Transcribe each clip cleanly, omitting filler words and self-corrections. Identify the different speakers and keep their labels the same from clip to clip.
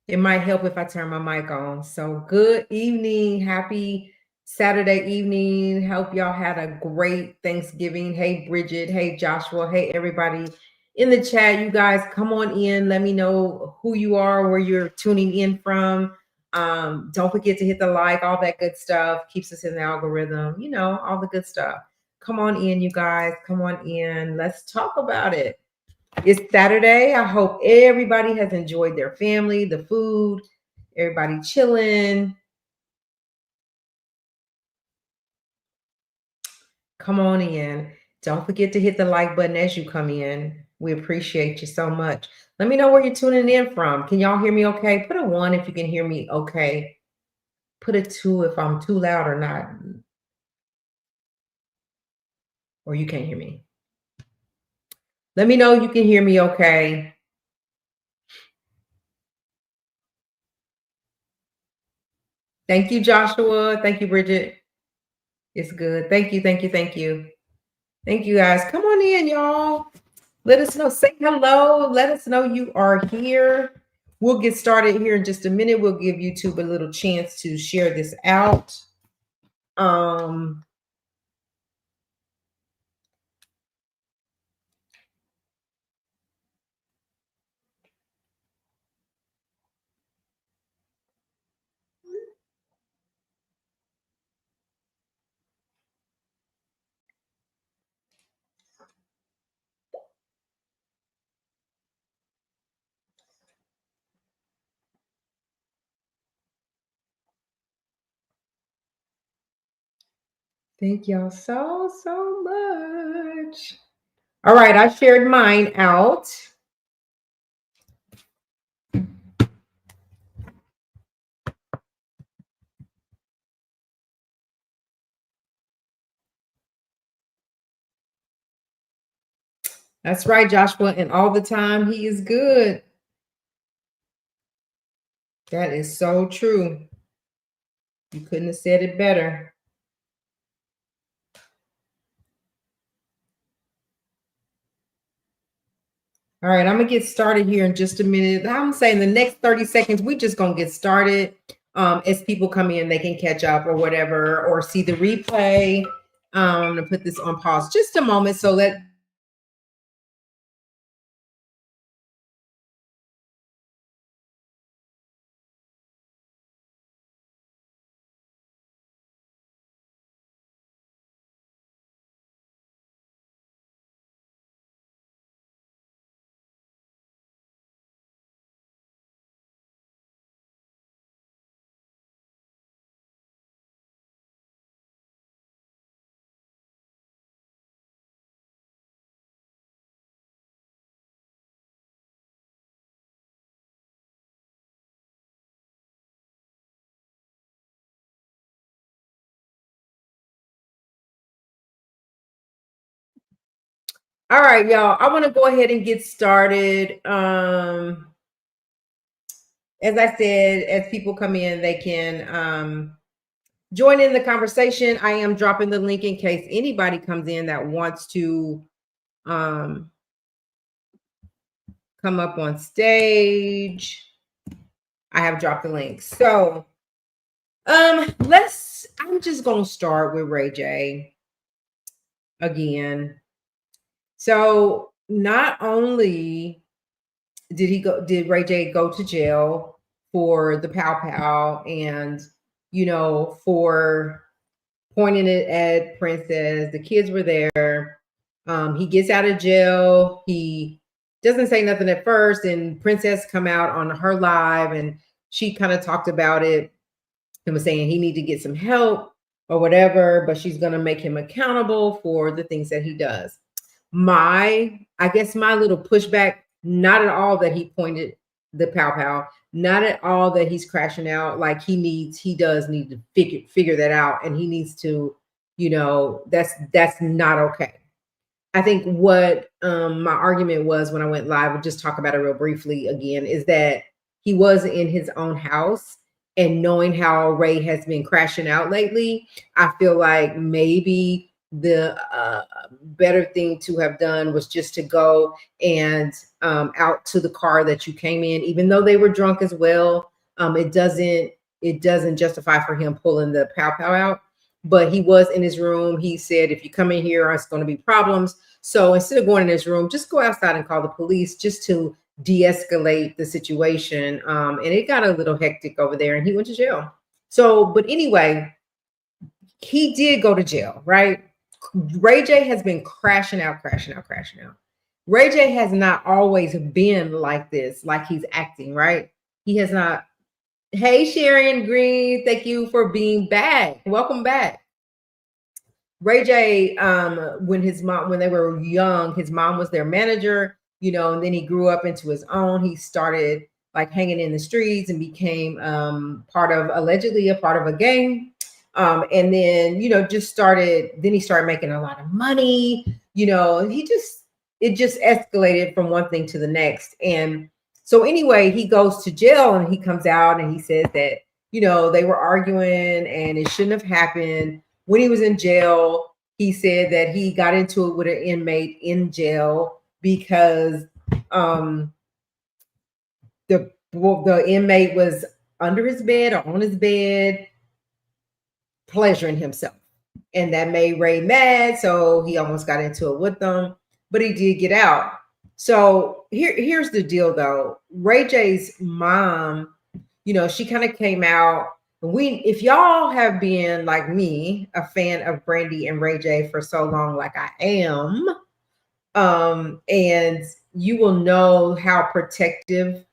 Speaker 1: It might help if I turn my mic on. So, good evening. Happy Saturday evening. Hope y'all had a great Thanksgiving. Hey, Bridget. Hey, Joshua. Hey, everybody in the chat. You guys come on in. Let me know who you are, where you're tuning in from. Don't forget to hit the like, all that good stuff. Keeps us in the algorithm, all the good stuff. Come on in, you guys. Come on in. Let's talk about it. It's Saturday. I hope everybody has enjoyed their family, the food, everybody chilling. Come on in. Don't forget to hit the like button as you come in. We appreciate you so much. Let me know where you're tuning in from. Can y'all hear me okay? Put a 1 if you can hear me okay. Put a 2 if I'm too loud or not, or you can't hear me. Let me know you can hear me okay. Thank you, Joshua. Thank you, Bridget. It's good. Thank you, thank you, thank you. Thank you, guys. Come on in, y'all. Let us know. Say hello. Let us know you are here. We'll get started here in just a minute. We'll give YouTube a little chance to share this out. Thank y'all so much. All right, I shared mine out. That's right, Joshua. And all the time, he is good. That is so true. You couldn't have said it better. All right, I'm gonna get started here in just a minute. I'm saying the next 30 seconds, we just gonna get started. As people come in, they can catch up or whatever, or see the replay. I'm gonna put this on pause just a moment. So let all right, y'all. I want to go ahead and get started. As I said, as people come in, they can join in the conversation. I am dropping the link in case anybody comes in that wants to come up on stage. I have dropped the link. So I'm just gonna start with Ray J again. So not only did Ray J go to jail for the pow pow and for pointing it at Princess. The kids were there. He gets out of jail. He doesn't say nothing at first, and Princess come out on her live, and she kind of talked about it and was saying he need to get some help or whatever, but she's going to make him accountable for the things that he does. I guess my little pushback, not at all that he pointed the pow pow, not at all that he's crashing out. Like he does need to figure that out, and he needs to, that's not okay. I think what my argument was when I went live, we'll just talk about it real briefly again, is that he was in his own house, and knowing how Ray has been crashing out lately, I feel like maybe the better thing to have done was just to go and out to the car that you came in, even though they were drunk as well. It doesn't justify for him pulling the pow pow out. But he was in his room. He said, if you come in here, it's going to be problems. So instead of going in his room, just go outside and call the police just to de-escalate the situation. And it got a little hectic over there, and he went to jail. So, but anyway, he did go to jail, right? Ray J has been crashing out, crashing out, crashing out. Ray J has not always been like this, like he's acting, right? He has not. Hey, Sharon Green, thank you for being back. Welcome back. Ray J, when they were young, his mom was their manager, and then he grew up into his own. He started like hanging in the streets and became allegedly a part of a gang. And then, then he started making a lot of money, it just escalated from one thing to the next. And so anyway, he goes to jail and he comes out and he says that, they were arguing and it shouldn't have happened. When he was in jail, he said that he got into it with an inmate in jail because the inmate was under his bed or on his bed, pleasuring himself. And that made Ray mad, so he almost got into it with them, but he did get out. So here's the deal though. Ray J's mom, she kind of came out. If y'all have been like me, a fan of Brandy and Ray J for so long, like I am, and you will know how protective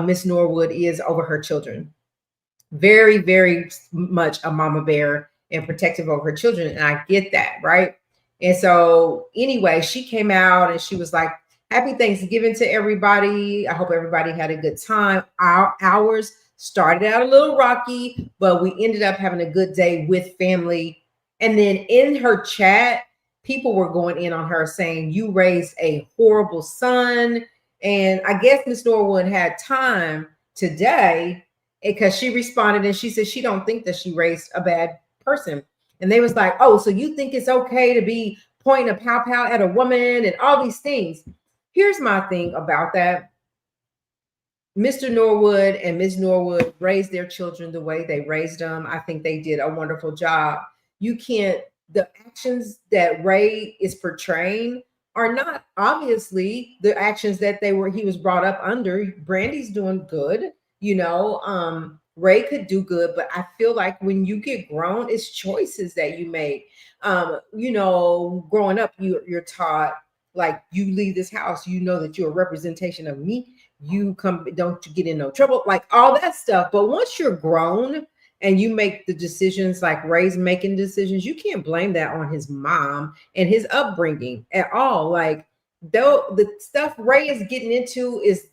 Speaker 1: Miss Norwood is over her children. Very, very much a mama bear and protective over her children. And I get that, right? And so anyway, she came out and she was like, happy Thanksgiving to everybody. I hope everybody had a good time. Ours started out a little rocky, but we ended up having a good day with family. And then in her chat, people were going in on her saying, you raised a horrible son. And I guess Miss Norwood had time today because she responded and she said she don't think that she raised a bad person. And they was like, oh, so you think it's okay to be pointing a pow pow at a woman and all these things. Here's my thing about that. Mr. Norwood and Ms. Norwood raised their children the way they raised them. I think they did a wonderful job. The actions that Ray is portraying are not obviously the actions that he was brought up under. Brandy's doing good. Ray could do good, but I feel like when you get grown, it's choices that you make. Growing up, you're taught like you leave this house, that you're a representation of me. Don't you get in no trouble, like all that stuff. But once you're grown and you make the decisions like Ray's making decisions, you can't blame that on his mom and his upbringing at all. Like though the stuff Ray is getting into is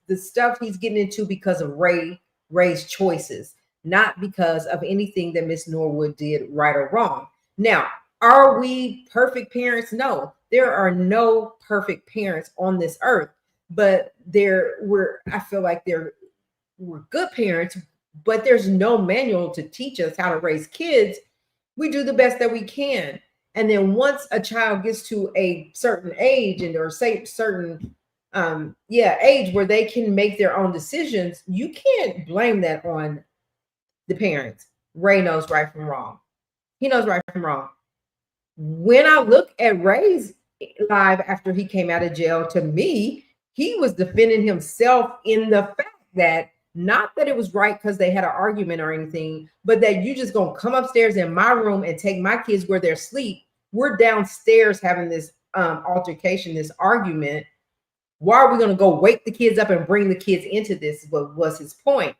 Speaker 1: the stuff he's getting into because of Ray's choices, not because of anything that Miss Norwood did right or wrong. Now, are we perfect parents? No, there are no perfect parents on this earth, but I feel like we're good parents, but there's no manual to teach us how to raise kids. We do the best that we can. And then once a child gets to a certain age certain age where they can make their own decisions, you can't blame that on the parents. Ray knows right from wrong. He knows right from wrong. When I look at Ray's live after he came out of jail, to me, he was defending himself in the fact that not that it was right because they had an argument or anything, but that you just gonna come upstairs in my room and take my kids where they're asleep. We're downstairs having this altercation, this argument. Why are we going to go wake the kids up and bring the kids into this? What was his point?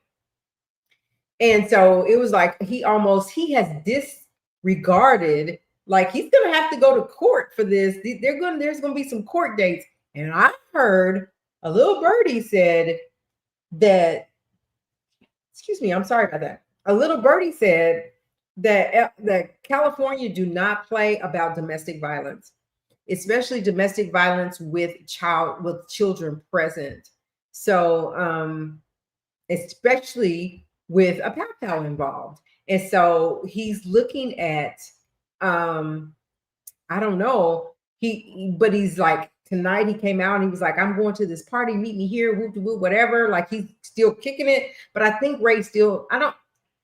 Speaker 1: And so it was like he has disregarded, like he's going to have to go to court for this. There's going to be some court dates. And I heard a little birdie said that, excuse me, I'm sorry about that. A little birdie said that California do not play about domestic violence, especially domestic violence with children present. So especially with a pow pow involved. And so he's looking at I don't know. But he's like, tonight he came out and he was like, I'm going to this party, meet me here, whoop de whoop, whatever. Like he's still kicking it. But I think Ray still, I don't,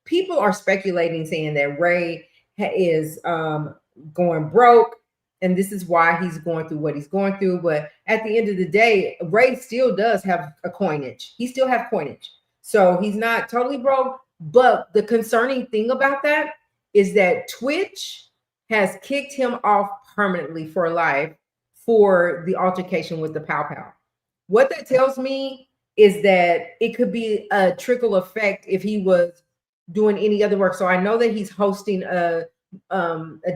Speaker 1: people are speculating saying that Ray is going broke and this is why he's going through what he's going through. But at the end of the day, Ray still does have a coinage. He still have coinage. So he's not totally broke. But the concerning thing about that is that Twitch has kicked him off permanently for life for the altercation with the Pow Pow. What that tells me is that it could be a trickle effect if he was doing any other work. So I know that he's hosting a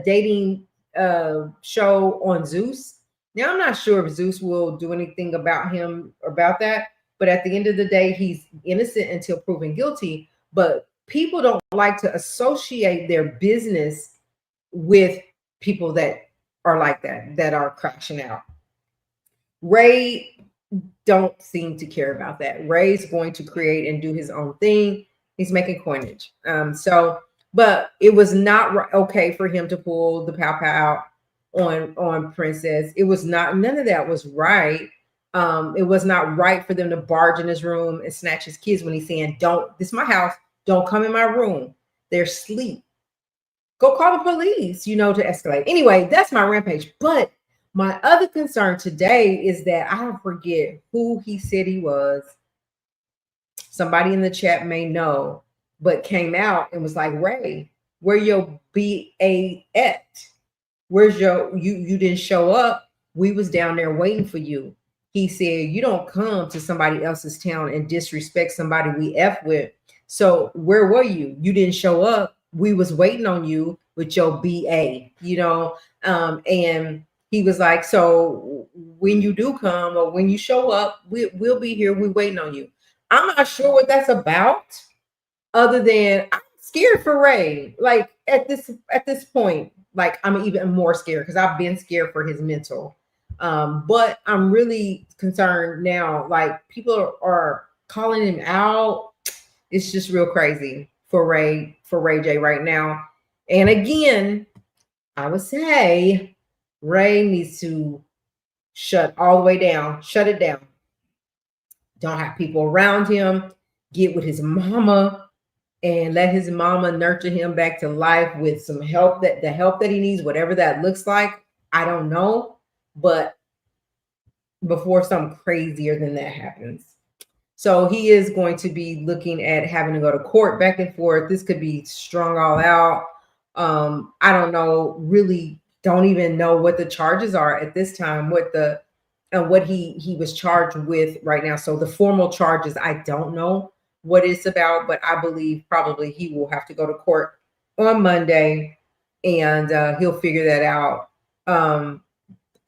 Speaker 1: dating show on Zeus. Now I'm not sure if Zeus will do anything about him about that, but at the end of the day, he's innocent until proven guilty. But people don't like to associate their business with people that are like that are crashing out. Ray don't seem to care about that. Ray's going to create and do his own thing. He's making coinage. But it was not okay for him to pull the Pow Pow out on Princess. It was not, none of that was right. It was not right for them to barge in his room and snatch his kids when he's saying, don't, this is my house. Don't come in my room. They're asleep. Go call the police, to escalate. Anyway, that's my rampage. But my other concern today is that I don't forget who he said he was. Somebody in the chat may know, but came out and was like, Ray, where your BA at? Where's you didn't show up. We was down there waiting for you. He said, you don't come to somebody else's town and disrespect somebody we F with. So where were you? You didn't show up. We was waiting on you with your BA, and he was like, so when you do come or when you show up, we'll be here. We're waiting on you. I'm not sure what that's about, other than I'm scared for Ray. Like at this point, like I'm even more scared because I've been scared for his mental. But I'm really concerned now. Like people are calling him out. It's just real crazy for Ray J right now. And again, I would say Ray needs to shut all the way down, shut it down. Don't have people around him. Get with his mama and let his mama nurture him back to life with some help, the help that he needs, whatever that looks like. I don't know, but before something crazier than that happens. So he is going to be looking at having to go to court back and forth. This could be strung all out. I don't know, really don't even know what the charges are at this time, what he was charged with right now. So the formal charges, I don't know what it's about, but I believe probably he will have to go to court on Monday and he'll figure that out.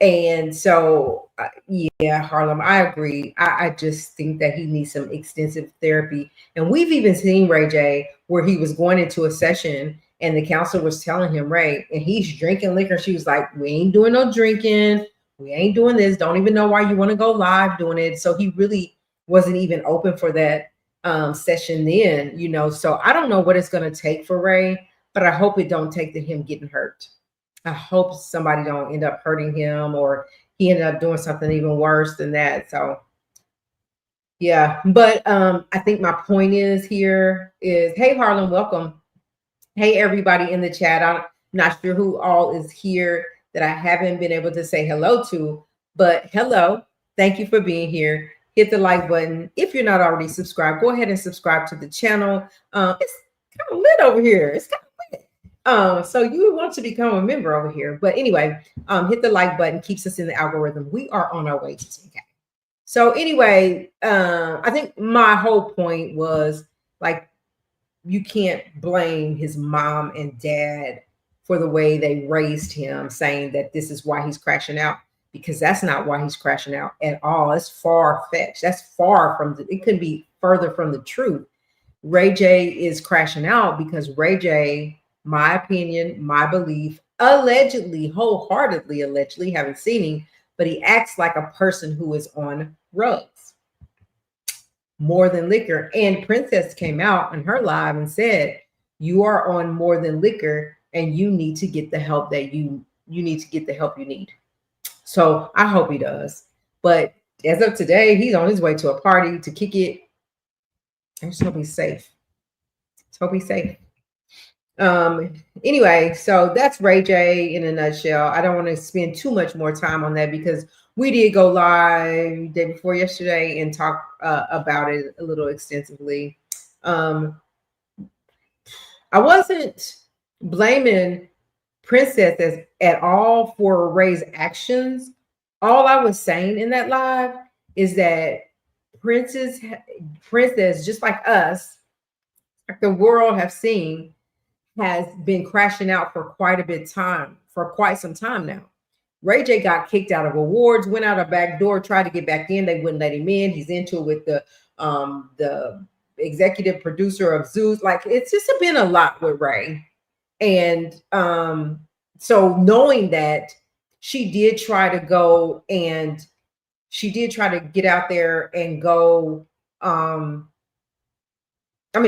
Speaker 1: And so, yeah, Harlem, I agree. I just think that he needs some extensive therapy. And we've even seen Ray J where he was going into a session and the counselor was telling him, Ray, and he's drinking liquor. She was like, we ain't doing no drinking. We ain't doing this. Don't even know why you want to go live doing it. So he really wasn't even open for that session then, So I don't know what it's going to take for Ray, but I hope it don't take to him getting hurt. I hope somebody don't end up hurting him or he ended up doing something even worse than that. So yeah, but I think my point is, hey, Harlem, welcome. Hey, everybody in the chat. I'm not sure who all is here that I haven't been able to say hello to, but hello. Thank you for being here. Hit the like button. If you're not already subscribed, go ahead and subscribe to the channel. It's kind of lit over here. It's kind of lit. So you want to become a member over here. But anyway, hit the like button, keeps us in the algorithm. We are on our way to 10K. So anyway, I think my whole point was like, you can't blame his mom and dad for the way they raised him, saying that this is why he's crashing out, because that's not why he's crashing out at all. It's far-fetched. That's far from it couldn't be further from the truth. Ray J is crashing out because Ray J, my opinion, my belief, wholeheartedly, haven't seen him, but he acts like a person who is on drugs. More Than Liquor. And Princess came out on her live and said, you are on More Than Liquor and you need to get the help that you you need to get the help you need. So I hope he does. But as of today, he's on his way to a party to kick it. I just hope he's safe. Just hope he's safe. Anyway, so that's Ray J in a nutshell. I don't want to spend too much more time on that because we did go live day before yesterday and talk about it a little extensively. I wasn't blaming Princess at all for Ray's actions. All I was saying in that live is that Princess, just like us, like the world have seen, has been crashing out for quite some time now. Ray J got kicked out of awards, went out a back door, tried to get back in. They wouldn't let him in. He's into it with the executive producer of Zeus. Like, it's just been a lot with Ray. And so knowing that, she did try to get out there and go.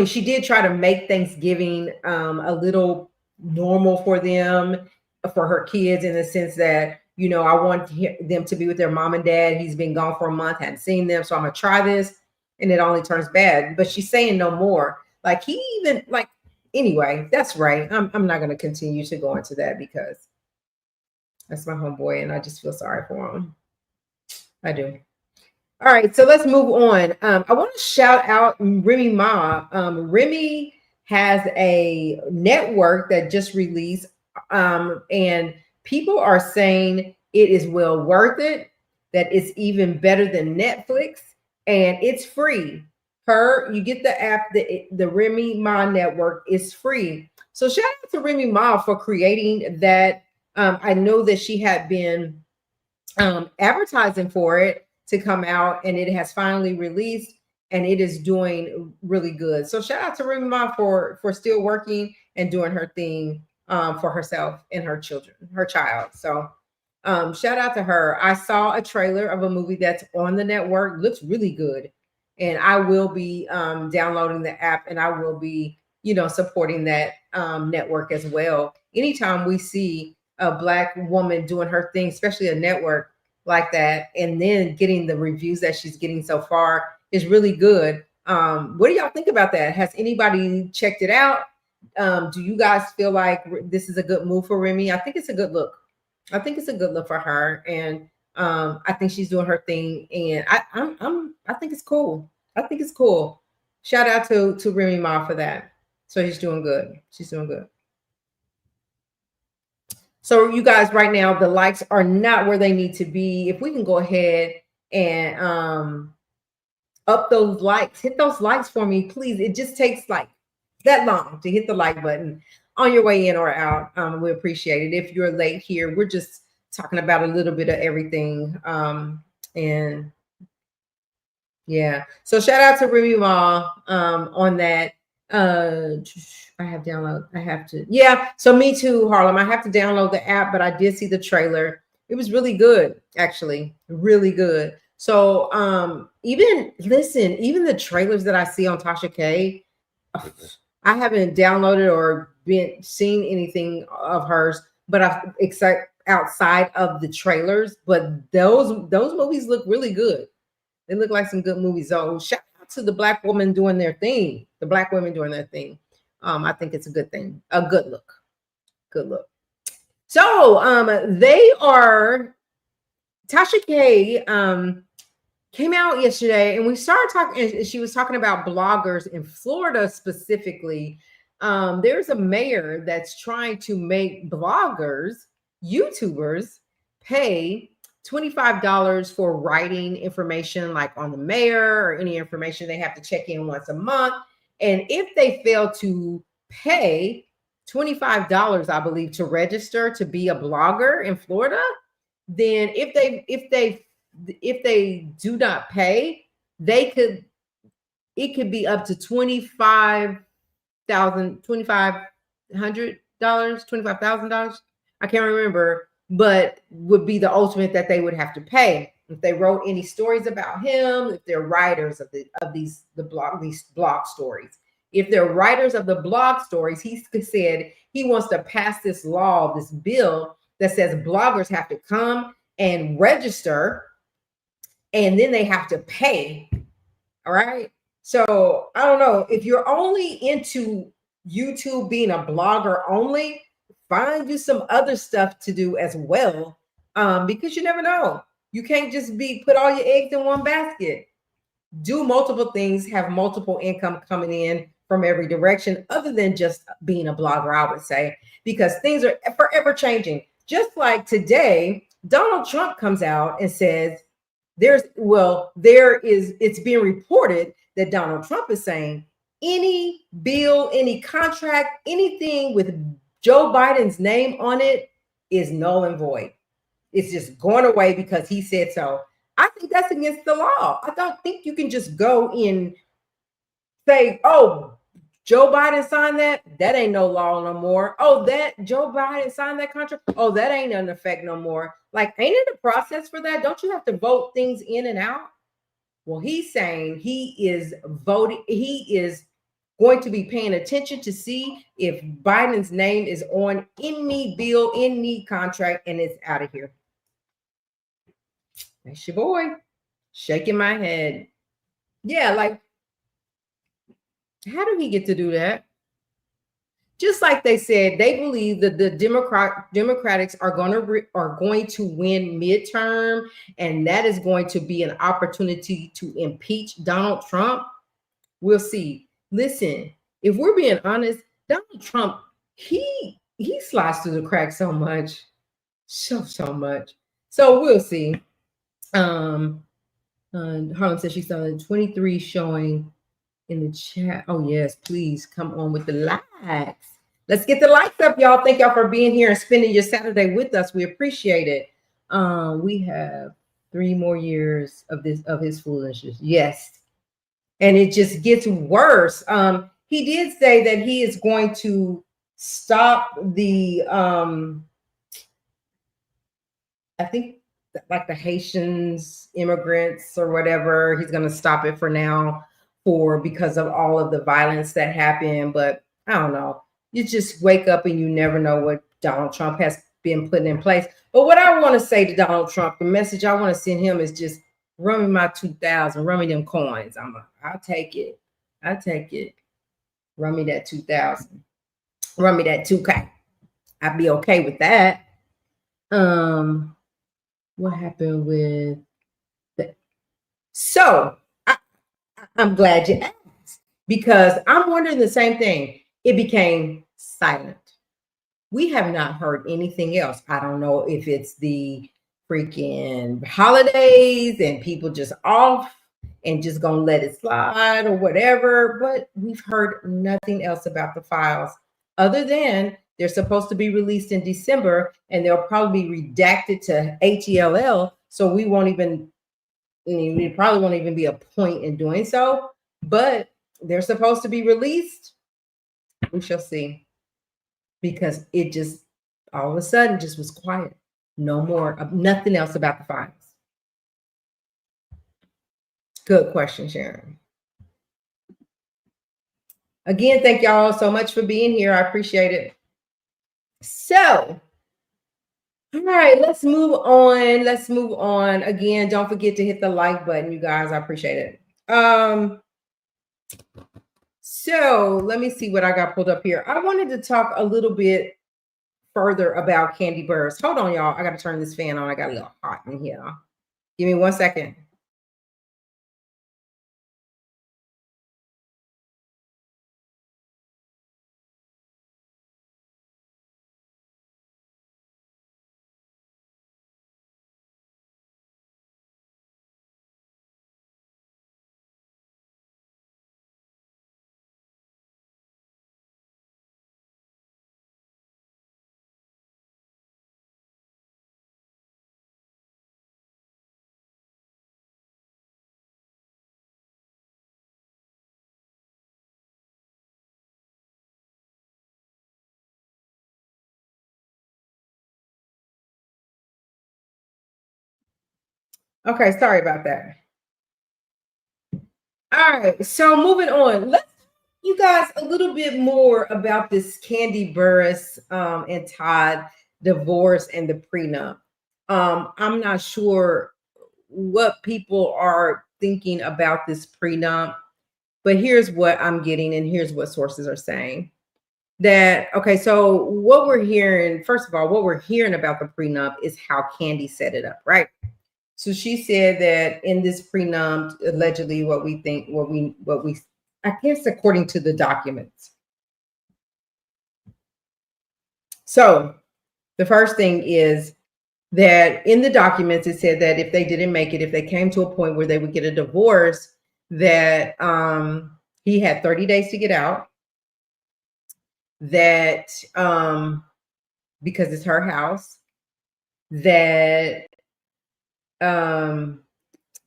Speaker 1: She did try to make Thanksgiving a little normal for them, for her kids, in the sense that, I want them to be with their mom and dad. He's been gone for a month, hadn't seen them, so I'm gonna try this, and it only turns bad. But she's saying no more. Like, anyway, that's right. I'm not gonna continue to go into that because that's my homeboy, and I just feel sorry for him. I do. All right, so let's move on. I want to shout out Remy Ma. Remy has a network that just released, and people are saying it is well worth it, that it's even better than Netflix, and it's free. You get the app, the Remy Ma network is free. So shout out to Remy Ma for creating that. I know that she had been advertising for it to come out, and it has finally released, and it is doing really good. So shout out to Remy Ma for still working and doing her thing for herself and her child. So shout out to her. I saw a trailer of a movie that's on the network. Looks really good, and I will be downloading the app, and I will be supporting that network as well. Anytime we see a Black woman doing her thing, especially a network like that, and then getting the reviews that she's getting so far, is really good. What do y'all think about that? Has anybody checked it out? Do you guys feel like this is a good move for Remy? I think it's a good look. I think it's a good look for her, and I think she's doing her thing, and I think it's cool. I think it's cool. Shout out to Remy Ma for that. So she's doing good. She's doing good. So you guys, right now, the likes are not where they need to be. If we can go ahead and up those likes, hit those likes for me, please. It just takes like that long to hit the like button on your way in or out. We appreciate it. If you're late here, we're just talking about a little bit of everything. And yeah, so shout out to Remy Ma on that. I have to. Yeah, so me too, Harlem. I have to download the app, but I did see the trailer. It was really good, actually, really good. So even the trailers that I see on Tasha K, I haven't downloaded or seen anything of hers, but outside of the trailers. But those movies look really good. They look like some good movies. So shout out to the Black women doing their thing. The Black women doing their thing. I think it's a good thing. A good look. Good look. So Tasha K came out yesterday, and we started talking, and she was talking about bloggers in Florida specifically. There's a mayor that's trying to make bloggers, YouTubers, pay $25 for writing information, like on the mayor or any information. They have to check in once a month. And if they fail to pay $25, I believe, to register to be a blogger in Florida, then if they do not pay, it could be up to $25,000. I can't remember, but would be the ultimate that they would have to pay if they wrote any stories about him. If they're writers of these blog stories, if they're writers of the blog stories, he said he wants to pass this bill that says bloggers have to come and register, and then they have to pay. All right. So I don't know if you're only into YouTube being a blogger only, find you some other stuff to do as well. Because you never know. You can't just be put all your eggs in one basket. Do multiple things, have multiple income coming in from every direction, other than just being a blogger, I would say, because things are forever changing. Just like today, Donald Trump comes out and says, it's being reported that Donald Trump is saying any bill, any contract, anything with Joe Biden's name on it is null and void. It's just going away because he said so. I think that's against the law. I don't think you can just go and say, oh, Joe Biden signed that. That ain't no law no more. Oh, that Joe Biden signed that contract. Oh, that ain't in effect no more. Like, ain't it a process for that? Don't you have to vote things in and out? Well, he's saying he is voting. He is going to be paying attention to see if Biden's name is on any bill, any contract, and it's out of here. That's your boy shaking my head. Yeah, like, how do he get to do that? Just like they said, they believe that the Democrats are going to win midterm, and that is going to be an opportunity to impeach Donald Trump. We'll see. Listen, if we're being honest, Donald Trump, he slides through the cracks so much, so much. So we'll see. Harlan says she saw 23 showing in the chat. Oh yes, please come on with the likes. Let's get the likes up, y'all. Thank y'all for being here and spending your Saturday with us. We appreciate it. We have 3 more years of his foolishness. Yes, and it just gets worse. He did say that he is going to stop the I think like the Haitians immigrants or whatever. He's going to stop it for now because of all of the violence that happened. But I don't know. You just wake up and you never know what Donald Trump has been putting in place. But what I want to say to Donald Trump, the message I want to send him is just run me my 2,000, run me them coins. I'll take it. I'll take it. Run me that 2,000. Run me that 2K. I'd be okay with that. What happened with that? So I'm glad you asked, because I'm wondering the same thing. It became silent. We have not heard anything else. I don't know if it's the freaking holidays and people just off and just gonna let it slide or whatever, but we've heard nothing else about the files other than they're supposed to be released in December, and they'll probably be redacted to HELL, so we probably won't even be a point in doing so, but they're supposed to be released. We shall see, because it just all of a sudden just was quiet. No more, nothing else about the files. Good question, Sharon. Again, thank y'all so much for being here. I appreciate it. So, all right, let's move on. Let's move on. Again, don't forget to hit the like button, you guys. I appreciate it. So let me see what I got pulled up here. I wanted to talk a little bit further about Kandi Burruss. Hold on, y'all. I got to turn this fan on. I got a little hot in here. Give me 1 second. Okay, sorry about that. All right, so moving on. Let's you guys a little bit more about this Kandi Burruss and Todd divorce and the prenup. I'm not sure what people are thinking about this prenup, but here's what I'm getting, and here's what sources are saying. That okay, so what we're hearing, first of all, what we're hearing about the prenup is how Kandi set it up, right? So she said that in this prenup, allegedly, what we, I guess, according to the documents. So the first thing is that in the documents, it said that if they didn't make it, if they came to a point where they would get a divorce, that he had 30 days to get out. That because it's her house, that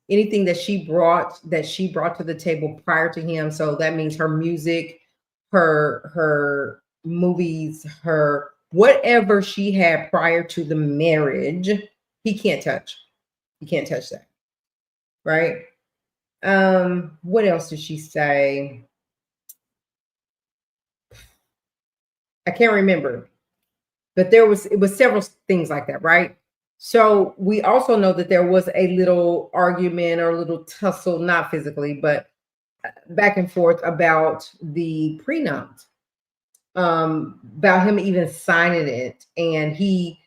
Speaker 1: anything that she brought to the table prior to him, so that means her music, her movies, her whatever she had prior to the marriage, he can't touch. He can't touch that. Right? What else did she say? I can't remember. But it was several things like that, right? So we also know that there was a little argument or a little tussle, not physically, but back and forth about the prenup, about him even signing it. And he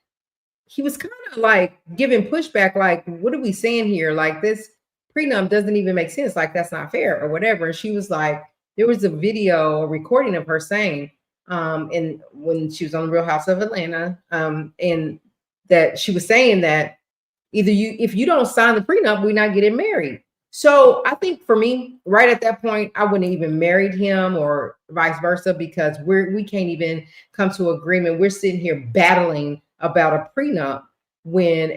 Speaker 1: was kind of like giving pushback, like, what are we saying here? Like, this prenup doesn't even make sense. Like, that's not fair or whatever. And she was like, there was a video, a recording of her saying, and when she was on the Real House of Atlanta, and that she was saying that if you don't sign the prenup, we're not getting married. So I think for me, right at that point, I wouldn't even married him or vice versa, because we can't even come to agreement. We're sitting here battling about a prenup when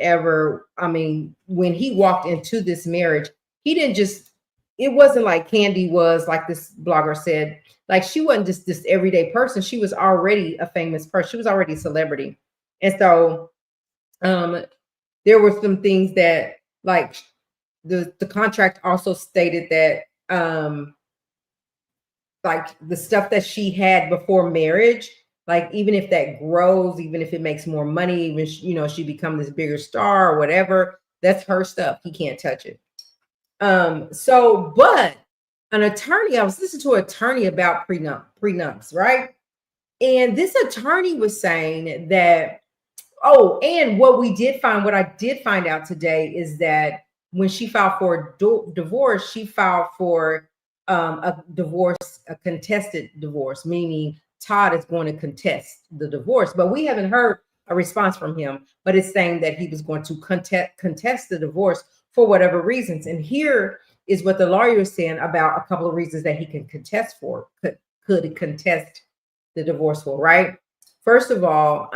Speaker 1: he walked into this marriage, he didn't just, it wasn't like Kandi was, like this blogger said, like she wasn't just this everyday person. She was already a famous person. She was already a celebrity. And so there were some things that, like, the contract also stated that like the stuff that she had before marriage, like even if that grows, even if it makes more money, even she become this bigger star or whatever, that's her stuff. He can't touch it. So, but an attorney, I was listening to an attorney about prenups, right? And this attorney was saying that, and what I did find out today is that when she filed for divorce, she filed for a contested divorce, meaning Todd is going to contest the divorce. But we haven't heard a response from him, but it's saying that he was going to contest the divorce for whatever reasons. And here is what the lawyer is saying about a couple of reasons that he can contest for, could contest the divorce for, right? First of all,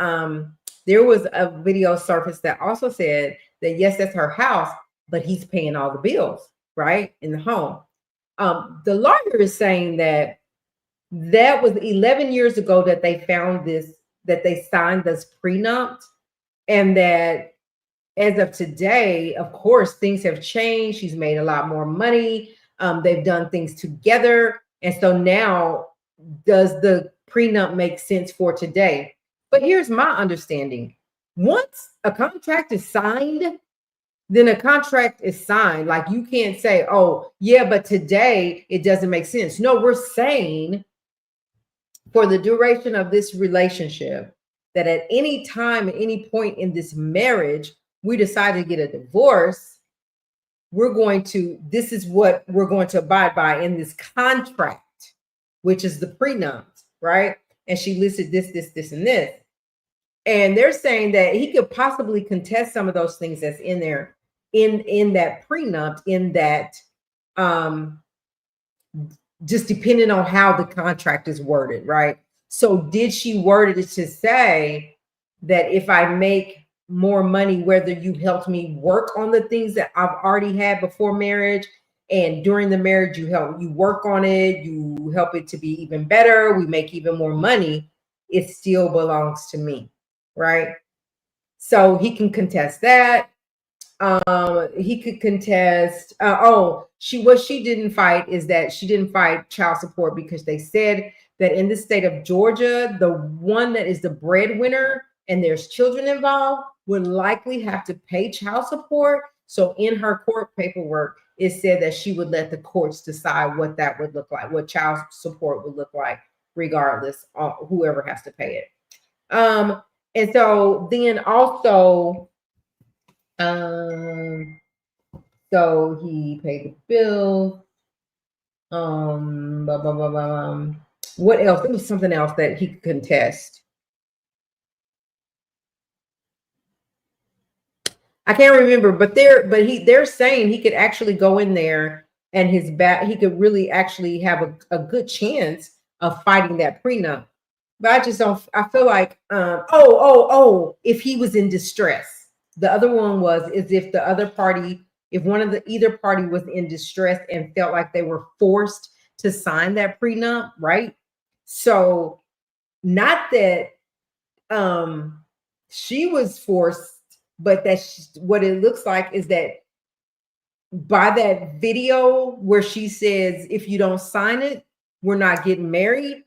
Speaker 1: there was a video surfaced that also said that, yes, that's her house, but he's paying all the bills, right, in the home. The lawyer is saying that was 11 years ago that they found this, that they signed this prenup, and that as of today, of course, things have changed. She's made a lot more money. They've done things together. And so now, does the prenup make sense for today? But here's my understanding. Once a contract is signed, then a contract is signed. Like, you can't say, oh, yeah, but today it doesn't make sense. No, we're saying for the duration of this relationship, that at any time, at any point in this marriage, we decide to get a divorce, this is what we're going to abide by in this contract, which is the prenup, right? And she listed this, and this. And they're saying that he could possibly contest some of those things that's in there, in that prenup, in that just depending on how the contract is worded, right? So did she word it to say that if I make more money, whether you helped me work on the things that I've already had before marriage, and during the marriage you work on it, you help it to be even better, we make even more money, it still belongs to me, right? So he can contest that. He could contest what she didn't fight is that she didn't fight child support, because they said that in the state of Georgia, the one that is the breadwinner and there's children involved, would likely have to pay child support. So in her court paperwork, it said that she would let the courts decide what that would look like, what child support would look like, regardless of whoever has to pay it. And so then also, so he paid the bill. What else? There was something else that he could contest. I can't remember, but they're saying he could actually go in there and he could really actually have a good chance of fighting that prenup. But I just don't. I feel like, if he was in distress. The other one is if the other party, if either party was in distress and felt like they were forced to sign that prenup, right? So, not that she was forced, but what it looks like is that by that video where she says, if you don't sign it, we're not getting married.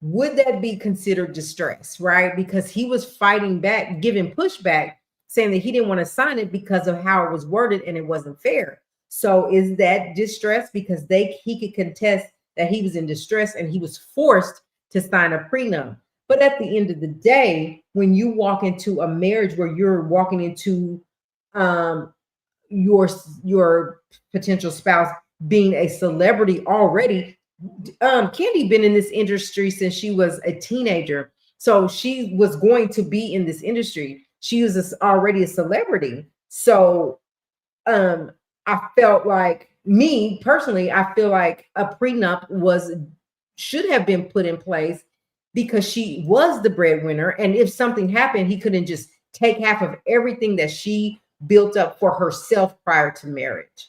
Speaker 1: Would that be considered distress, right? Because he was fighting back, giving pushback, saying that he didn't want to sign it because of how it was worded and it wasn't fair. So is that distress? Because he could contest that he was in distress and he was forced to sign a prenup. But at the end of the day, when you walk into a marriage where you're walking into your potential spouse being a celebrity already, Kandi been in this industry since she was a teenager, so she was going to be in this industry. She was already a celebrity. So I felt like, me personally, I feel like a prenup should have been put in place because she was the breadwinner, and if something happened, he couldn't just take half of everything that she built up for herself prior to marriage.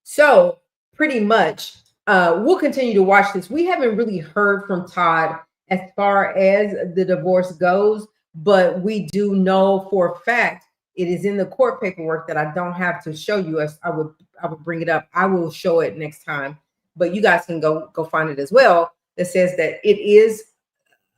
Speaker 1: So pretty much, we'll continue to watch this. We haven't really heard from Todd as far as the divorce goes, but we do know for a fact it is in the court paperwork that I don't have to show you. As I would bring it up. I will show it next time, but you guys can go find it as well. That says that it is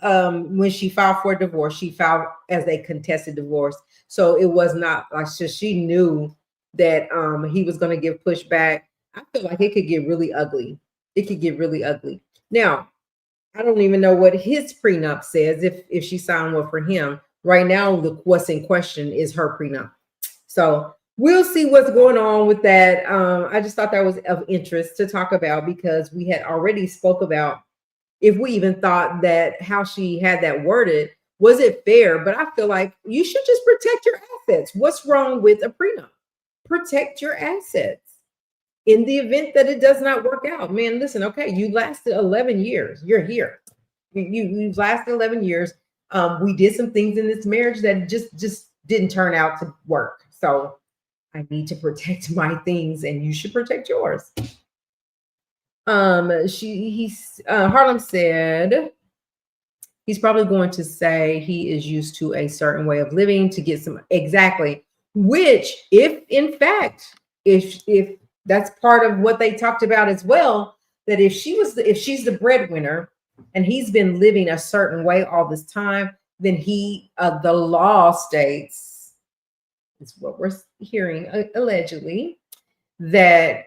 Speaker 1: when she filed for a divorce, she filed as a contested divorce. So it was not like she knew that he was going to give pushback. I feel like it could get really ugly. It could get really ugly. Now, I don't even know what his prenup says if she signed one for him. Right now, what's in question is her prenup. So we'll see what's going on with that. I just thought that was of interest to talk about because we had already spoke about if we even thought that how she had that worded, was it fair? But I feel like you should just protect your assets. What's wrong with a prenup? Protect your assets. In the event that it does not work out, man, listen, okay, you lasted 11 years. You're here. You've lasted 11 years. We did some things in this marriage that just didn't turn out to work. So I need to protect my things and you should protect yours. Harlem said he's probably going to say he is used to a certain way of living to get some, exactly, which if in fact, if that's part of what they talked about as well, that if she's the breadwinner and he's been living a certain way all this time, then the law states, it's what we're hearing allegedly, that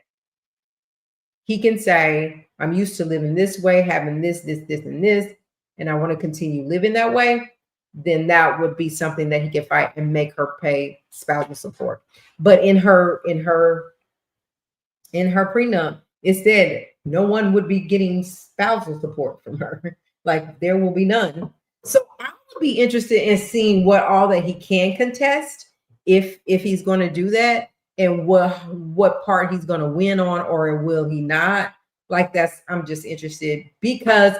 Speaker 1: he can say, I'm used to living this way, having this, and this, and I want to continue living that way. Then that would be something that he can fight and make her pay spousal support. But in her prenup, it said no one would be getting spousal support from her. Like there will be none. So I would be interested in seeing what all that he can contest if he's going to do that, and what part he's going to win on, or will he not? Like I'm just interested because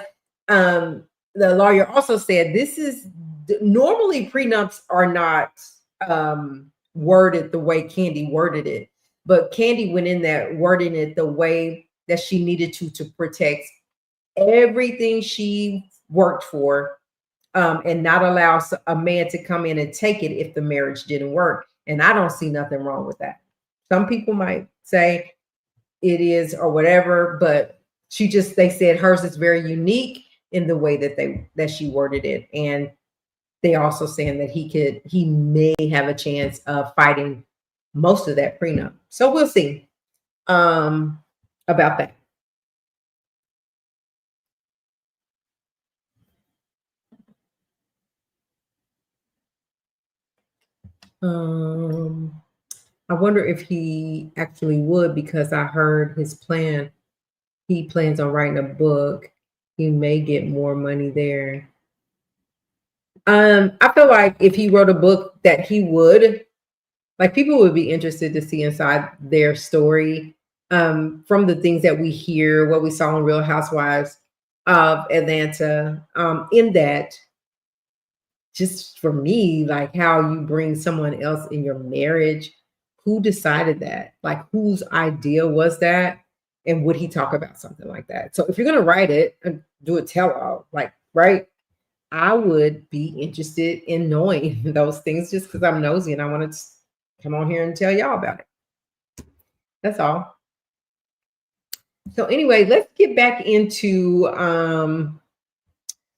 Speaker 1: the lawyer also said normally prenups are not worded the way Kandi worded it. But Kandi went in there wording it the way that she needed to protect everything she worked for, and not allow a man to come in and take it if the marriage didn't work. And I don't see nothing wrong with that. Some people might say it is or whatever, but they said hers is very unique in the way that she worded it. And they also saying that he may have a chance of fighting most of that prenup. So we'll see about that. Um, I wonder if he actually would, because I heard his plan. He plans on writing a book. He may get more money there. I feel like if he wrote a book that he would, like, people would be interested to see inside their story, from the things that we hear, what we saw in Real Housewives of Atlanta, in that, just for me, like how you bring someone else in your marriage, who decided that? Like, whose idea was that? And would he talk about something like that? So if you're gonna write it and do a tell-all, like, right, I would be interested in knowing those things, just because I'm nosy and I want to come on here and tell y'all about it. That's all. So anyway, let's get back into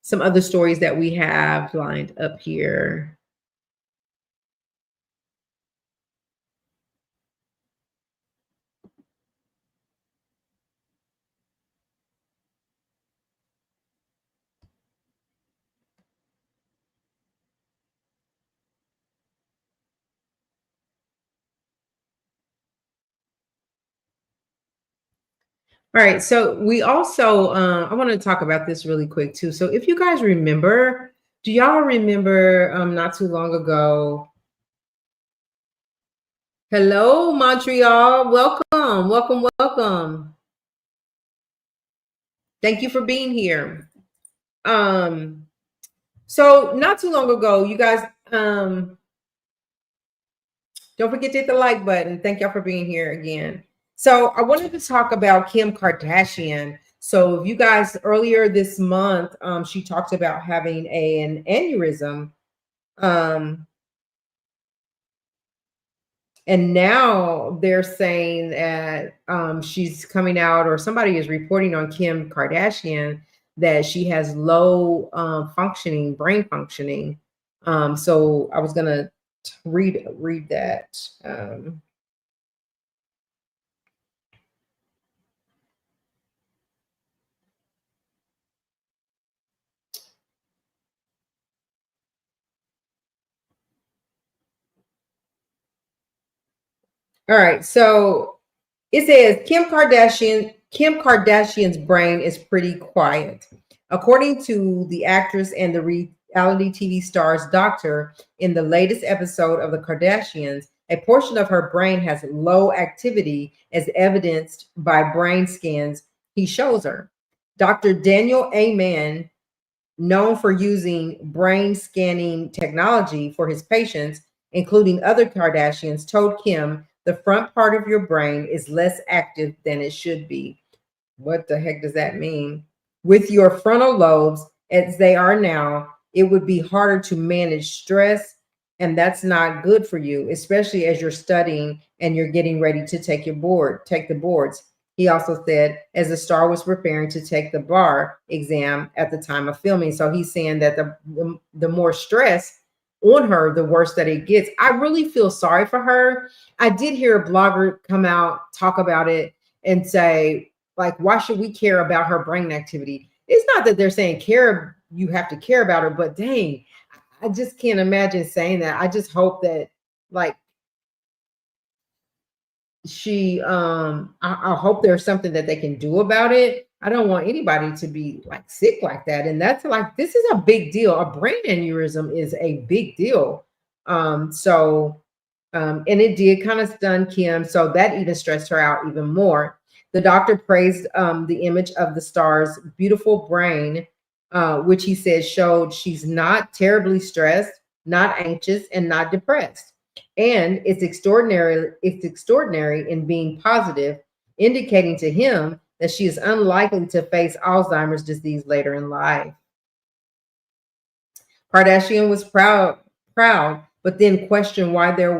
Speaker 1: some other stories that we have lined up here. All right, so we also, I want to talk about this really quick too. So if you guys remember, do y'all remember not too long ago? Hello, Montreal. Welcome, welcome, welcome. Thank you for being here. Um, so not too long ago, you guys, don't forget to hit the like button. Thank y'all for being here again. So I wanted to talk about Kim Kardashian. So if you guys, earlier this month, she talked about having an aneurysm. Um, and now they're saying that she's coming out, or somebody is reporting on Kim Kardashian, that she has low functioning, brain functioning. So I was gonna read that. All right, so it says Kim Kardashian's brain is pretty quiet. According to the actress and the reality TV star's doctor, in the latest episode of The Kardashians, a portion of her brain has low activity, as evidenced by brain scans he shows her. Dr. Daniel Amen, known for using brain scanning technology for his patients, including other Kardashians, told Kim the front part of your brain is less active than it should be. What the heck does that mean? With your frontal lobes, as they are now, it would be harder to manage stress, and that's not good for you, especially as you're studying and you're getting ready to take the boards. He also said, as the star was preparing to take the bar exam at the time of filming. So he's saying that the more stress on her, the worse that it gets. I really feel sorry for her. I did hear a blogger come out, talk about it, and say, like, why should we care about her brain activity? It's not that they're saying you have to care about her, but dang, I just can't imagine saying that. I just hope that, like, I hope there's something that they can do about it. I don't want anybody to be like sick like that. And that's, like, this is a big deal. A brain aneurysm is a big deal. And it did kind of stun Kim. So that even stressed her out even more. The doctor praised the image of the star's beautiful brain, which he said showed she's not terribly stressed, not anxious, and not depressed. And it's extraordinary in being positive, indicating to him that she is unlikely to face Alzheimer's disease later in life. Kardashian was proud, but then questioned why there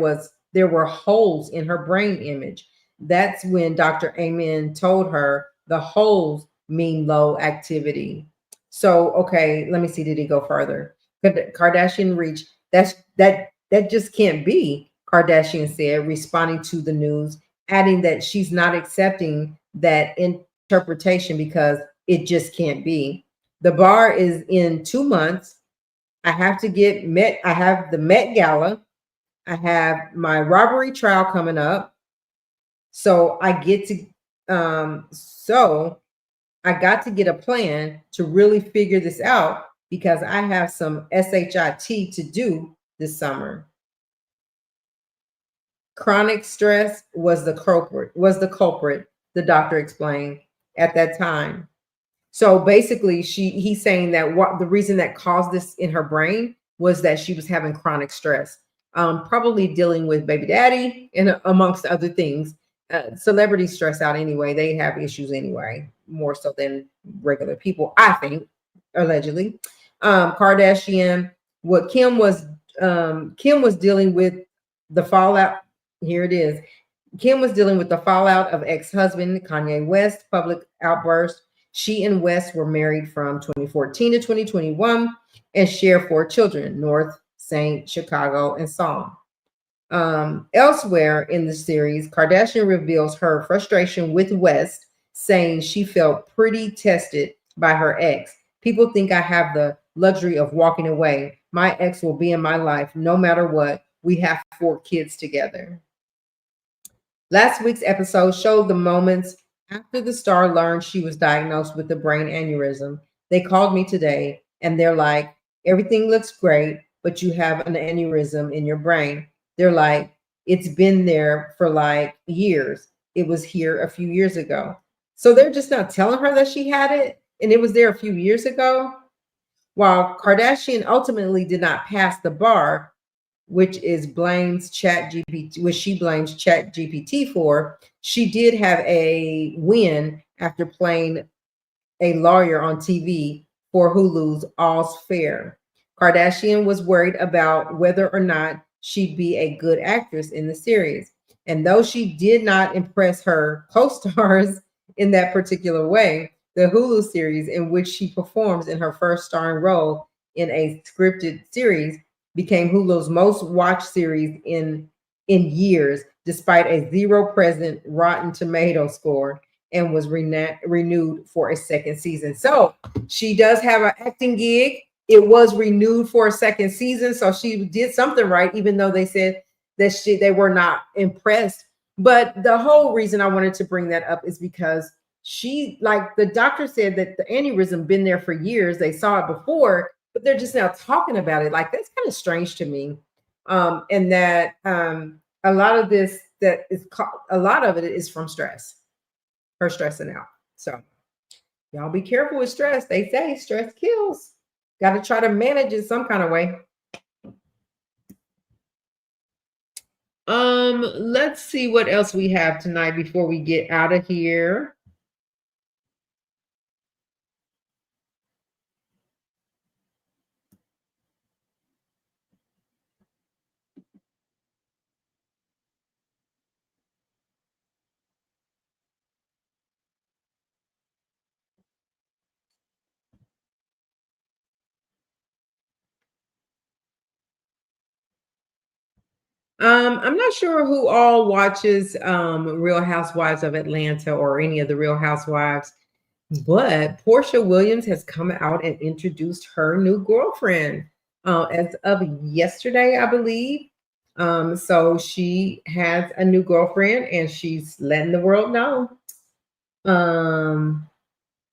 Speaker 1: were holes in her brain image. That's when Dr. Amen told her the holes mean low activity. So, okay, let me see. Did he go further? Kardashian reach. That just can't be, Kardashian said, responding to the news, adding that she's not accepting that interpretation because it just can't be. The bar is in 2 months. I have to get Met. I have the Met Gala. I have my robbery trial coming up. So I get to so I got to get a plan to really figure this out because I have some SHIT to do this summer. Chronic stress was the culprit, the doctor explained at that time. So basically, he's saying that what the reason that caused this in her brain was that she was having chronic stress, probably dealing with baby daddy and amongst other things. Celebrities stress out anyway; they have issues anyway, more so than regular people, I think. Allegedly, Kardashian, what Kim was dealing with the fallout. Here it is. Kim was dealing with the fallout of ex-husband Kanye West public outburst. She and West were married from 2014 to 2021 and share 4 children: North, Saint, Chicago, and Psalm. Elsewhere in the series, Kardashian reveals her frustration with West, saying she felt pretty tested by her ex. People think I have the luxury of walking away. My ex will be in my life no matter what. We have 4 kids together. Last week's episode showed the moments after the star learned she was diagnosed with a brain aneurysm. They called me today and they're like, everything looks great, but you have an aneurysm in your brain. They're like, it's been there for like years. It was here a few years ago. So they're just not telling her that she had it and it was there a few years ago. While Kardashian ultimately did not pass the bar, which she blames Chat GPT for, she did have a win after playing a lawyer on TV for Hulu's All's Fair. Kardashian was worried about whether or not she'd be a good actress in the series. And though she did not impress her co-stars in that particular way, the Hulu series in which she performs in her first starring role in a scripted series became Hulu's most watched series in years, despite a 0% Rotten Tomato score, and was renewed for a second season. So she does have an acting gig. It was renewed for a second season, so she did something right, even though they said that they were not impressed. But the whole reason I wanted to bring that up is because she, like the doctor said, that the aneurysm been there for years. They saw it before, but they're just now talking about it. Like, that's kind of strange to me. And that a lot of this a lot of it is from stress, her stressing out. So y'all be careful with stress. They say stress kills. Got to try to manage it some kind of way. Let's see what else we have tonight before we get out of here. I'm not sure who all watches Real Housewives of Atlanta or any of the Real Housewives, but Portia Williams has come out and introduced her new girlfriend as of yesterday, I believe. So she has a new girlfriend and she's letting the world know um,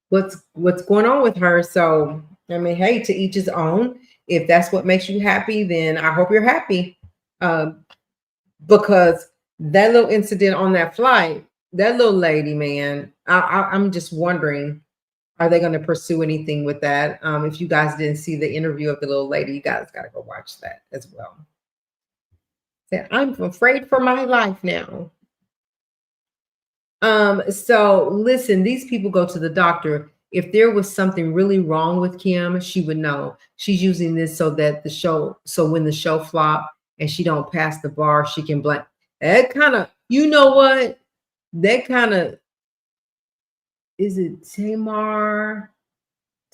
Speaker 1: what's going on with her. So I mean, hey, to each his own. If that's what makes you happy, then I hope you're happy. Um, because that little incident on that flight, that little lady, man, I'm just wondering, are they going to pursue anything with that? If you guys didn't see the interview of the little lady, you guys got to go watch that as well. Said, I'm afraid for my life now. So listen, these people go to the doctor. If there was something really wrong with Kim, she would know. She's using this so that so when the show flop and she don't pass the bar, she can blame. That kind of, you know what? That kind of, is it Tamar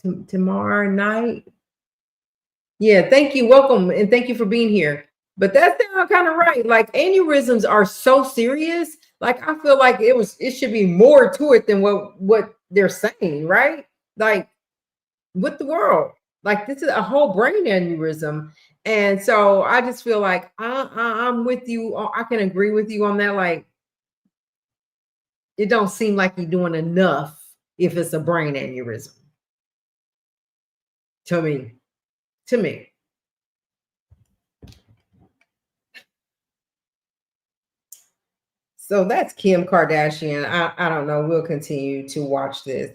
Speaker 1: Knight? Yeah, thank you. Welcome. And thank you for being here. But that's kind of right. Like aneurysms are so serious. Like I feel like it should be more to it than what they're saying, right? Like with the world. Like this is a whole brain aneurysm. And so I just feel like I'm with you. I can agree with you on that. Like it don't seem like you're doing enough if it's a brain aneurysm to me. To me. So that's Kim Kardashian. I don't know. We'll continue to watch this.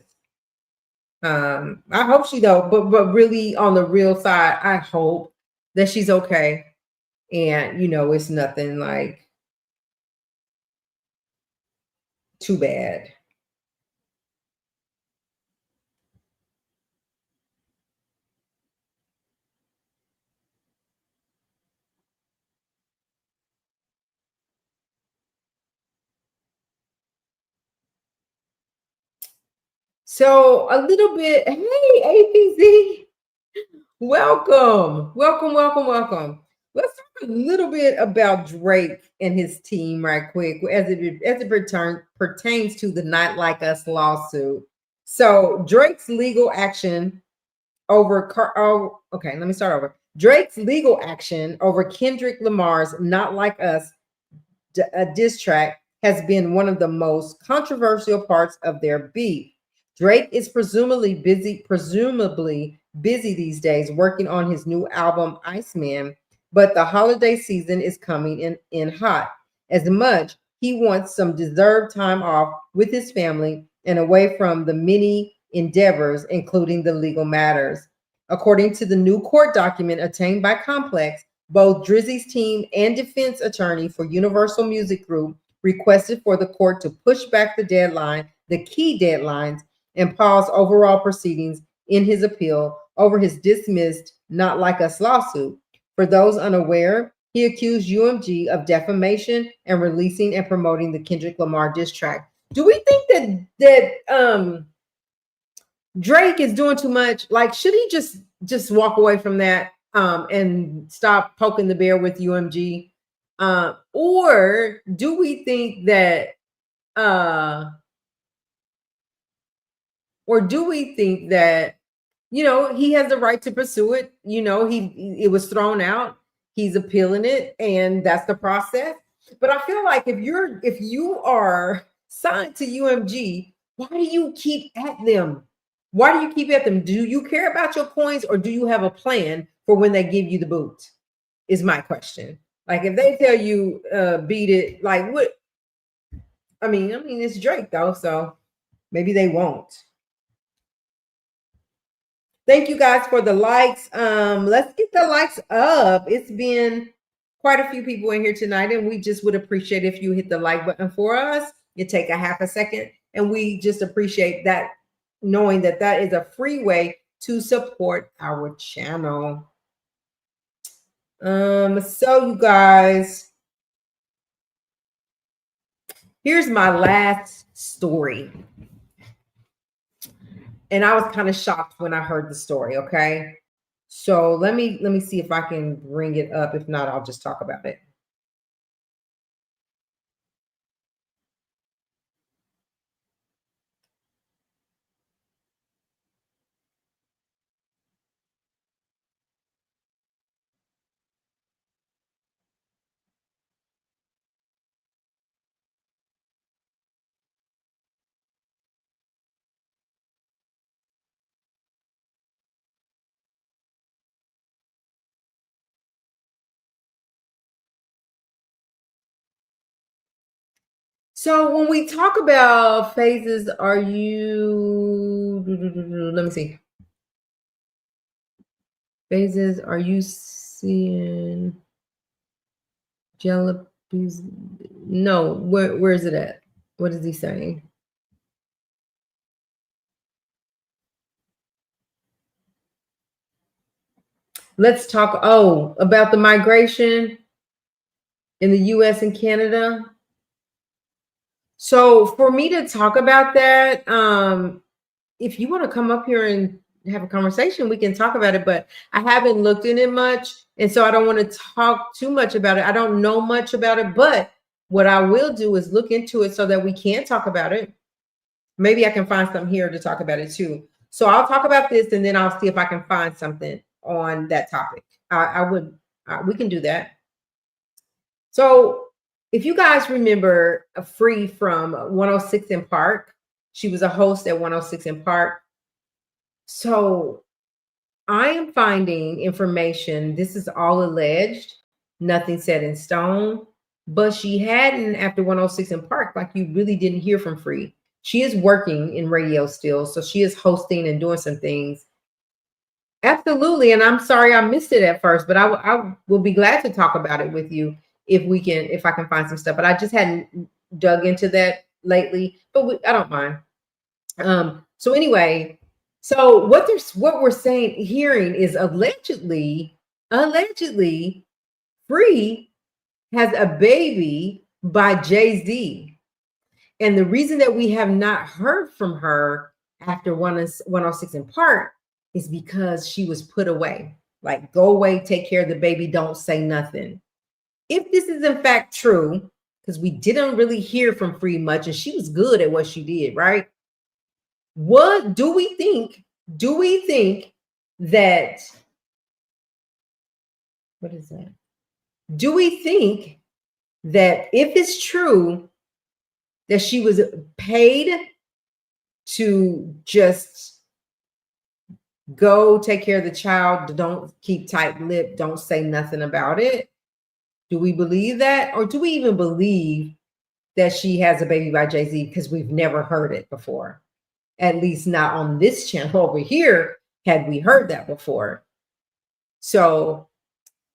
Speaker 1: I hope she though, but really on the real side, I hope that she's okay. And it's nothing like too bad. So a little bit, hey, APZ, welcome, welcome, welcome, welcome. Let's talk a little bit about Drake and his team right quick as it pertains to the Not Like Us lawsuit. So Drake's legal action okay, let me start over. Drake's legal action over Kendrick Lamar's Not Like Us diss track has been one of the most controversial parts of their beef. Drake is presumably busy these days working on his new album Iceman, but the holiday season is coming in hot. As much he wants some deserved time off with his family and away from the many endeavors, including the legal matters. According to the new court document obtained by Complex, both Drizzy's team and defense attorney for Universal Music Group requested for the court to push back the key deadlines, and pause overall proceedings in his appeal over his dismissed Not Like Us lawsuit. For those unaware, he accused UMG of defamation and releasing and promoting the Kendrick Lamar diss track. Do we think that Drake is doing too much? Like, should he just walk away from that and stop poking the bear with UMG? Or do we think that uh or do we think that he has the right to pursue it? It was thrown out, he's appealing it, and that's the process. But I feel like if you are signed to UMG, why do you keep at them? Why do you keep at them? Do you care about your coins, or do you have a plan for when they give you the boot? Is my question. Like if they tell you beat it, like what? I mean it's Drake though, so maybe they won't. Thank you guys for the likes. Let's get the likes up. It's been quite a few people in here tonight, and we just would appreciate if you hit the like button for us. You take a half a second, and we just appreciate that, knowing that that is a free way to support our channel. So you guys, here's my last story. And I was kind of shocked when I heard the story, okay? So let me see if I can bring it up. If not, I'll just talk about it. So when we talk about phases, are you let me see. Phases, are you seeing jalapenos? No, where is it at? What is he saying? Let's talk about the migration in the US and Canada. So for me to talk about that, if you want to come up here and have a conversation, we can talk about it, but I haven't looked in it much. And so I don't want to talk too much about it. I don't know much about it, but what I will do is look into it so that we can talk about it. Maybe I can find something here to talk about it too. So I'll talk about this and then I'll see if I can find something on that topic. We can do that. So if you guys remember Free from 106 in Park, she was a host at 106 in Park. So I am finding information. This is all alleged, nothing set in stone. But she hadn't, after 106 in Park, like you really didn't hear from Free. She is working in radio still. So she is hosting and doing some things. Absolutely. And I'm sorry I missed it at first, but I will be glad to talk about it with you if I can find some stuff. But I just hadn't dug into that lately, but I don't mind. So anyway, so what we're hearing is allegedly Free has a baby by Jay-Z. And the reason that we have not heard from her after 106 in Park is because she was put away. Like, go away, take care of the baby, don't say nothing. If this is in fact true, because we didn't really hear from Free much, and she was good at what she did, right? What do we think? Do we think that, what is that? Do we think that if it's true that she was paid to just go take care of the child, don't keep tight-lipped, don't say nothing about it? Do we believe that? Or do we even believe that she has a baby by Jay-Z? Because we've never heard it before. At least not on this channel over here had we heard that before. So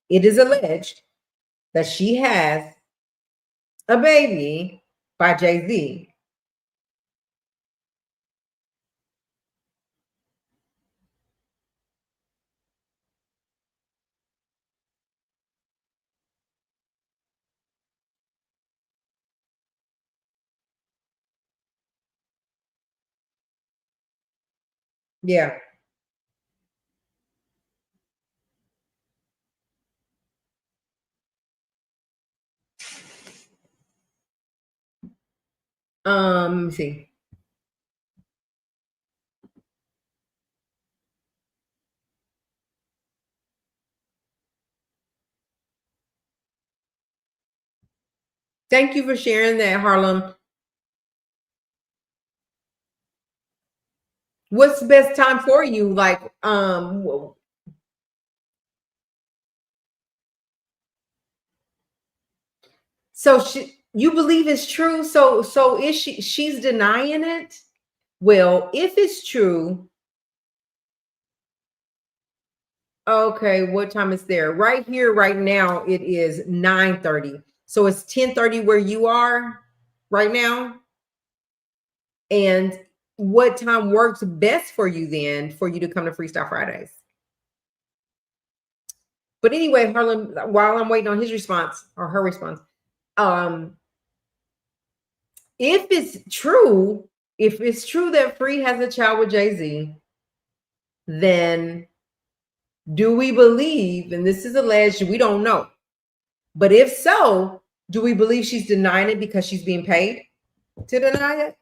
Speaker 1: it is alleged that she has a baby by Jay-Z. Yeah. Let me see. Thank you for sharing that, Harlem. What's the best time for you? Like, so you believe it's true? So is she's denying it? Well, if it's true, okay, what time is there? Right here, right now, it is 9:30. So it's 10:30 where you are right now. And what time works best for you then for you to come to Freestyle Fridays? But anyway, Harlem, while I'm waiting on his response or her response, if it's true that Free has a child with Jay-Z, then do we believe, and this is alleged, we don't know, but if so, do we believe she's denying it because she's being paid to deny it?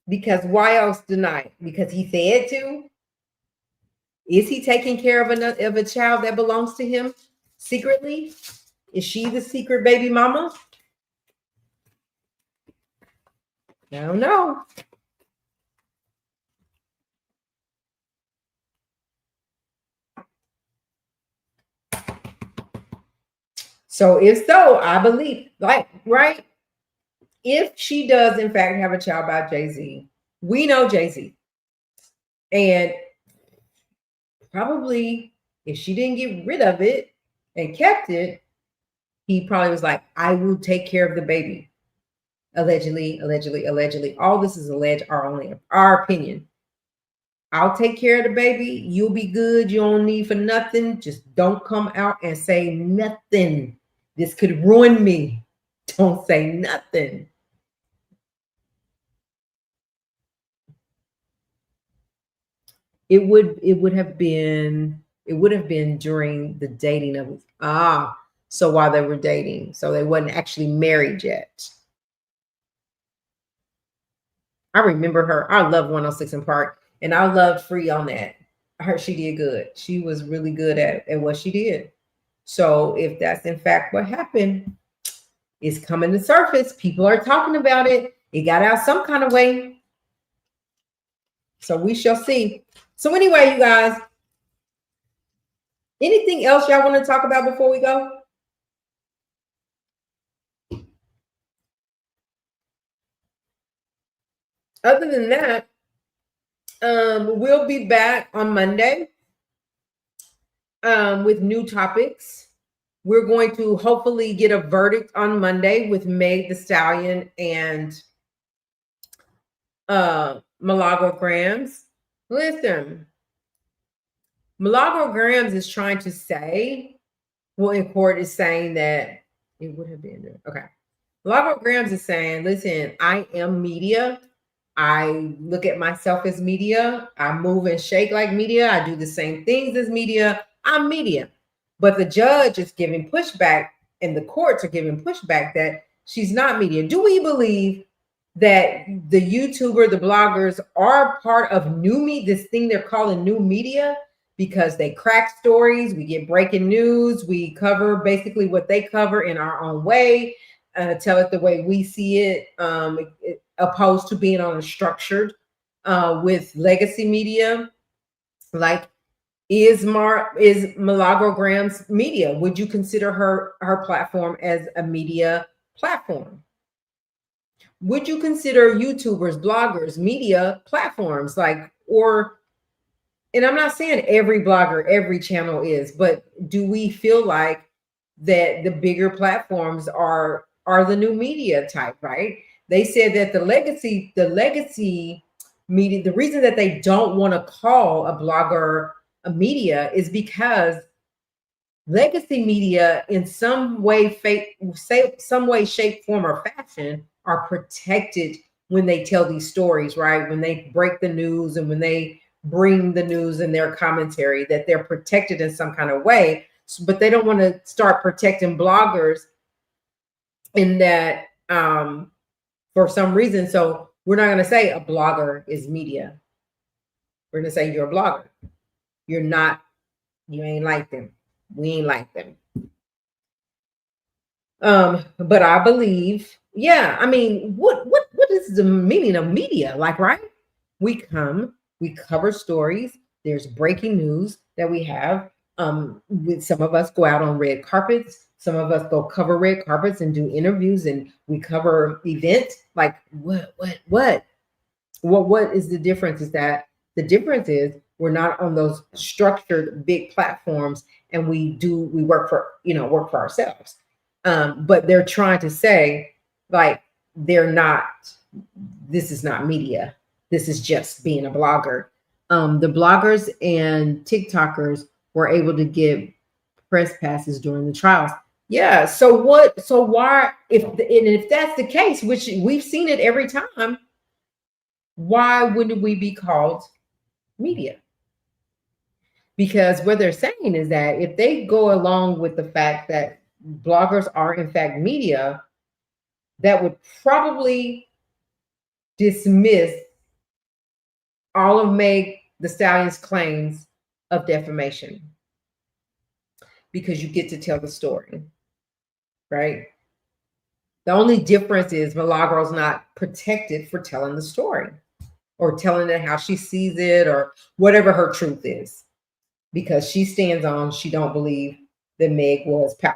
Speaker 1: Because why else deny it? Because he said to? Is he taking care of a child that belongs to him secretly? Is she the secret baby mama? I don't know. So if so, I believe, like, right? If she does in fact have a child by Jay-Z, we know Jay-Z. And probably if she didn't get rid of it and kept it, he probably was like, I will take care of the baby. Allegedly. All this is alleged, our opinion. I'll take care of the baby. You'll be good. You don't need for nothing. Just don't come out and say nothing. This could ruin me. Don't say nothing. it would have been during the dating of so while they were dating, so they wasn't actually married yet. I remember her. I love 106 in Park, and I loved Free on that. I heard she did good. She was really good at what she did. So if that's in fact what happened, it's coming to surface. People are talking about it. It got out some kind of way. So we shall see. So anyway, you guys, anything else y'all want to talk about before we go? Other than that, we'll be back on Monday with new topics. We're going to hopefully get a verdict on Monday with Meg the Stallion and Milagro Grams. Listen, Milagro Grams is trying to say, well, in court is saying that it would have been there. Okay. Milagro Grams is saying, listen, I am media. I look at myself as media. I move and shake like media. I do the same things as media. I'm media. But the judge is giving pushback and the courts are giving pushback that she's not media. Do we believe that the YouTuber, the bloggers are part of new media, this thing they're calling new media? Because they crack stories, we get breaking news, we cover basically what they cover in our own way, tell it the way we see it, opposed to being on a structured with legacy media. Like, is Milagro Grams media? Would you consider her platform as a media platform? Would you consider YouTubers, bloggers, media platforms? Like, or, and I'm not saying every blogger, every channel is, but do we feel like that the bigger platforms are the new media type, right? They said that the legacy media, the reason that they don't want to call a blogger a media is because legacy media in some way, shape, form, or fashion are protected when they tell these stories, right? When they break the news and when they bring the news in their commentary, that they're protected in some kind of way. But they don't want to start protecting bloggers in that for some reason. So we're not going to say a blogger is media. We're going to say you're a blogger. You're not, you ain't like them. We ain't like them. But I believe, yeah, I mean, what is the meaning of media? Like, right? We come, we cover stories. There's breaking news that we have. With some of us go out on red carpets. Some of us go cover red carpets and do interviews, and we cover events. Like, what is the difference? Is that the difference is we're not on those structured big platforms, and we work for ourselves. But they're trying to say, like, this is not media. This is just being a blogger. The bloggers and TikTokers were able to get press passes during the trials. Yeah. So why, if that's the case, which we've seen it every time, why wouldn't we be called media? Because what they're saying is that if they go along with the fact that bloggers are in fact media, that would probably dismiss all of Meg the Stallion's claims of defamation, because you get to tell the story, right? The only difference is Milagro's not protected for telling the story or telling it how she sees it or whatever her truth is, because she stands on, she don't believe that Meg was pow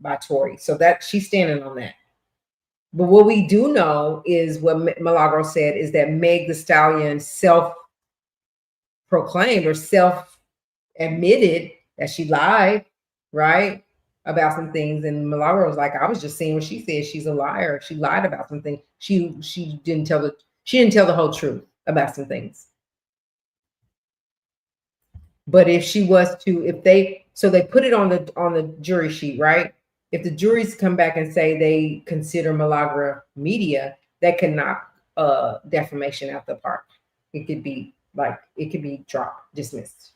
Speaker 1: by Tory. So that she's standing on that. But what we do know is what Milagro said is that Meg the Stallion self-proclaimed or self-admitted that she lied, right, about some things. And Milagro was like, I was just saying what she said. She's a liar. She lied about something. She didn't tell the whole truth about some things. But if she was to, they put it on the jury sheet, right? If the juries come back and say they consider Milagro media, that can knock defamation out the park. It could be Like it could be dropped, dismissed.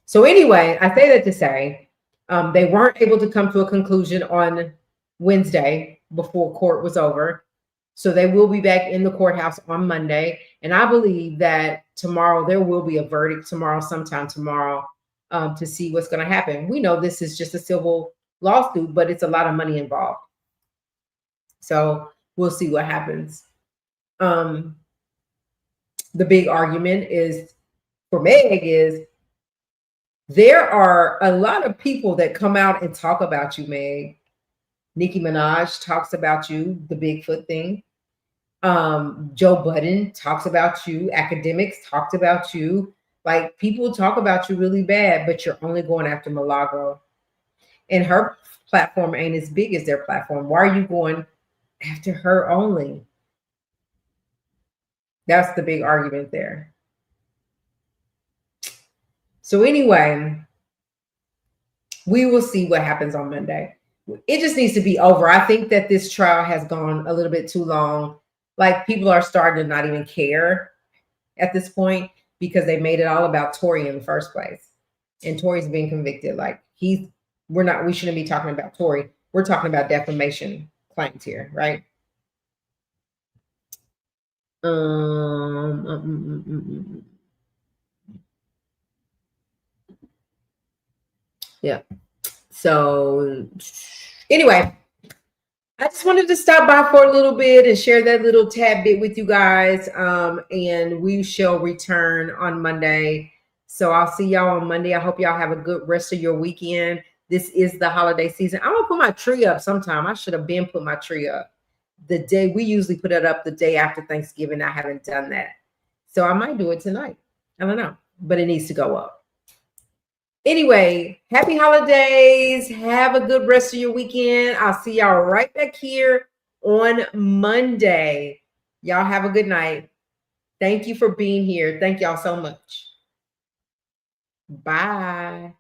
Speaker 1: So anyway, I say that to say they weren't able to come to a conclusion on Wednesday before court was over. So they will be back in the courthouse on Monday. And I believe that tomorrow there will be a verdict tomorrow, sometime tomorrow, to see what's going to happen. We know this is just a civil lawsuit, but it's a lot of money involved. So we'll see what happens. The big argument is for Meg is there are a lot of people that come out and talk about you, Meg. Nicki Minaj talks about you, the Bigfoot thing. Joe Budden talks about you. Academics talked about you. Like people talk about you really bad, but you're only going after Milagro. And her platform ain't as big as their platform. Why are you going after her only? That's the big argument there. So anyway, we will see what happens on Monday. It just needs to be over. I think that this trial has gone a little bit too long. Like people are starting to not even care at this point because they made it all about Tory in the first place. And Tory's being convicted. Like we shouldn't be talking about Tory. We're talking about defamation claims here, right? Yeah. So anyway, I just wanted to stop by for a little bit and share that little tad bit with you guys. And we shall return on Monday. So I'll see y'all on Monday. I hope y'all have a good rest of your weekend. This is the holiday season. I'm gonna put my tree up sometime. I should have been put my tree up the day. We usually put it up the day after Thanksgiving. I haven't done that. So I might do it tonight. I don't know, but it needs to go up. Anyway, happy holidays. Have a good rest of your weekend. I'll see y'all right back here on Monday. Y'all have a good night. Thank you for being here. Thank y'all so much. Bye.